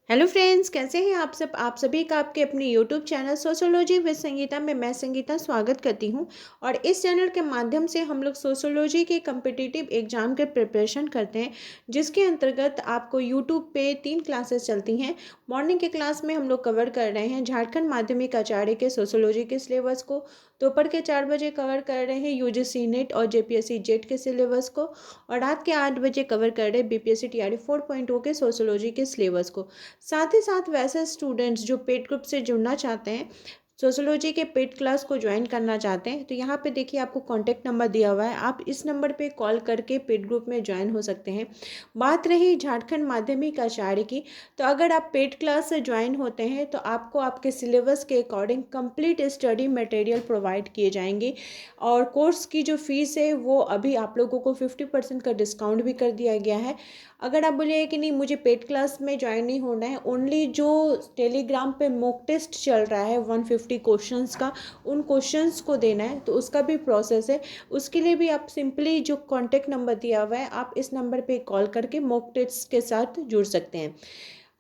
Hello friends, कैसे हैं आप सब। आप सभी का आपके अपने YouTube channel sociology with Sangeeta में मैं संगीता स्वागत करती हूं। और इस चैनल के माध्यम से हम लोग सोशियोलॉजी के कम्पिटिटिव एग्जाम के प्रिपरेशन करते हैं, जिसके अंतर्गत आपको यूट्यूब पे 3 क्लासेस चलती हैं। मॉर्निंग के क्लास में हम लोग कवर कर रहे हैं झारखंड माध्यमिक आचार्य के सोशियोलॉजी के सिलेबस को। दोपहर के 4 बजे कवर कर रहे हैं यूजीसी नेट और जेपीएससी जेट के सिलेबस को। और रात के 8 बजे कवर कर रहे हैं बीपीएससी टीआरई 4.0 के सोशियोलॉजी के सिलेबस को। साथ ही साथ वैसे स्टूडेंट्स जो पेड ग्रुप से जुड़ना चाहते हैं, सोशियोलॉजी के पेड क्लास को ज्वाइन करना चाहते हैं, तो यहाँ पे देखिए आपको कॉन्टैक्ट नंबर दिया हुआ है। आप इस नंबर पे कॉल करके पेड ग्रुप में ज्वाइन हो सकते हैं। बात रही झारखंड माध्यमिक आचार्य की, तो अगर आप पेड क्लास से ज्वाइन होते हैं तो आपको आपके सिलेबस के according complete study material provide किए जाएंगे। और कोर्स की जो फीस है वो अभी आप लोगों को 50% का डिस्काउंट भी कर दिया गया है। अगर आप बोलिए कि नहीं मुझे पेड क्लास में ज्वाइन नहीं होना है, ओनली जो टेलीग्राम पे मॉक टेस्ट चल रहा है 150 क्वेश्चंस का, उन क्वेश्चंस को देना है, तो उसका भी प्रोसेस है। उसके लिए भी आप सिंपली जो कॉन्टैक्ट नंबर दिया हुआ है, आप इस नंबर पे कॉल करके मॉक टेस्ट के साथ जुड़ सकते हैं।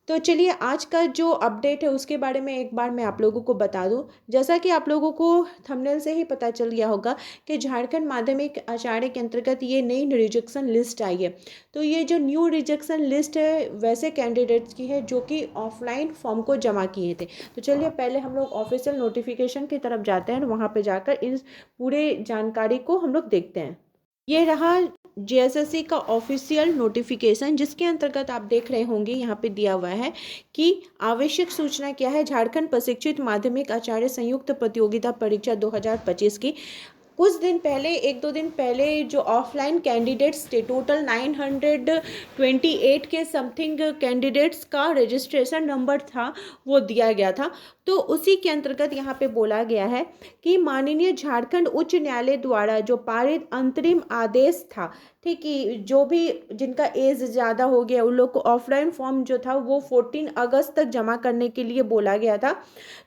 तो चलिए आज का जो अपडेट है उसके बारे में एक बार मैं आप लोगों को बता दूं। जैसा कि आप लोगों को थंबनेल से ही पता चल गया होगा कि झारखंड माध्यमिक आचार्य के अंतर्गत ये नई रिजेक्शन लिस्ट आई है। तो ये जो न्यू रिजेक्शन लिस्ट है वैसे कैंडिडेट्स की है जो कि ऑफलाइन फॉर्म को जमा किए थे। तो चलिए पहले हम लोग ऑफिशियल नोटिफिकेशन की तरफ जाते हैं और वहाँ पर जाकर इस पूरे जानकारी को हम लोग देखते हैं। ये रहा जेएसएससी का ऑफिशियल नोटिफिकेशन, जिसके अंतर्गत आप देख रहे होंगे यहाँ पे दिया हुआ है कि आवश्यक सूचना क्या है। झारखंड प्रशिक्षित माध्यमिक आचार्य संयुक्त प्रतियोगिता परीक्षा 2025 की कुछ दिन पहले, 1-2 दिन पहले जो ऑफलाइन कैंडिडेट्स थे, टोटल 928 के समथिंग कैंडिडेट्स का रजिस्ट्रेशन नंबर था, वो दिया गया था। तो उसी के अंतर्गत यहाँ पे बोला गया है कि माननीय झारखंड उच्च न्यायालय द्वारा जो पारित अंतरिम आदेश था, ठीक है, जो भी जिनका एज ज़्यादा हो गया उन लोग को ऑफलाइन फॉर्म जो था वो 14 अगस्त तक जमा करने के लिए बोला गया था।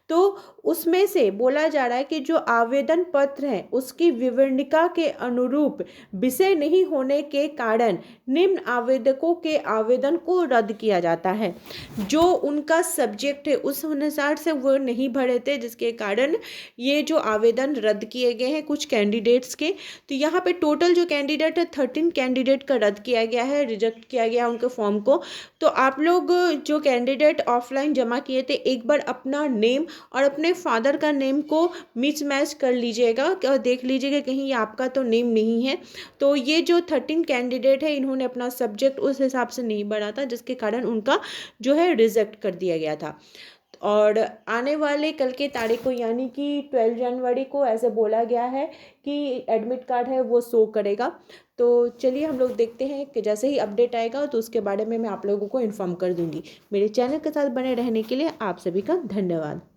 तो उसमें से बोला जा रहा है कि जो आवेदन पत्र है उसकी विवरणिका के अनुरूप विषय नहीं होने के कारण निम्न आवेदकों के आवेदन को रद्द किया जाता है। जो उनका सब्जेक्ट है उस अनुसार से वो नहीं भरे थे, जिसके कारण ये जो आवेदन रद्द किए गए हैं कुछ कैंडिडेट्स के। तो यहाँ पे टोटल जो कैंडिडेट है 13 कैंडिडेट का रद्द किया गया है, रिजेक्ट किया गया उनके फॉर्म को। तो आप लोग जो कैंडिडेट ऑफलाइन जमा किए थे, एक बार अपना नेम और अपने फादर का नेम को मिस मैच कर लीजिएगा और देख लीजिएगा कहीं ये आपका तो नेम नहीं है। तो ये जो 13 कैंडिडेट है इन्होंने अपना सब्जेक्ट उस हिसाब से नहीं भरा था, जिसके कारण उनका जो है रिजेक्ट कर दिया गया था। और आने वाले कल के तारीख को यानी कि 12 जनवरी को ऐसे बोला गया है कि एडमिट कार्ड है वो शो करेगा। तो चलिए हम लोग देखते हैं कि जैसे ही अपडेट आएगा तो उसके बारे में मैं आप लोगों को इन्फॉर्म कर दूंगी। मेरे चैनल के साथ बने रहने के लिए आप सभी का धन्यवाद।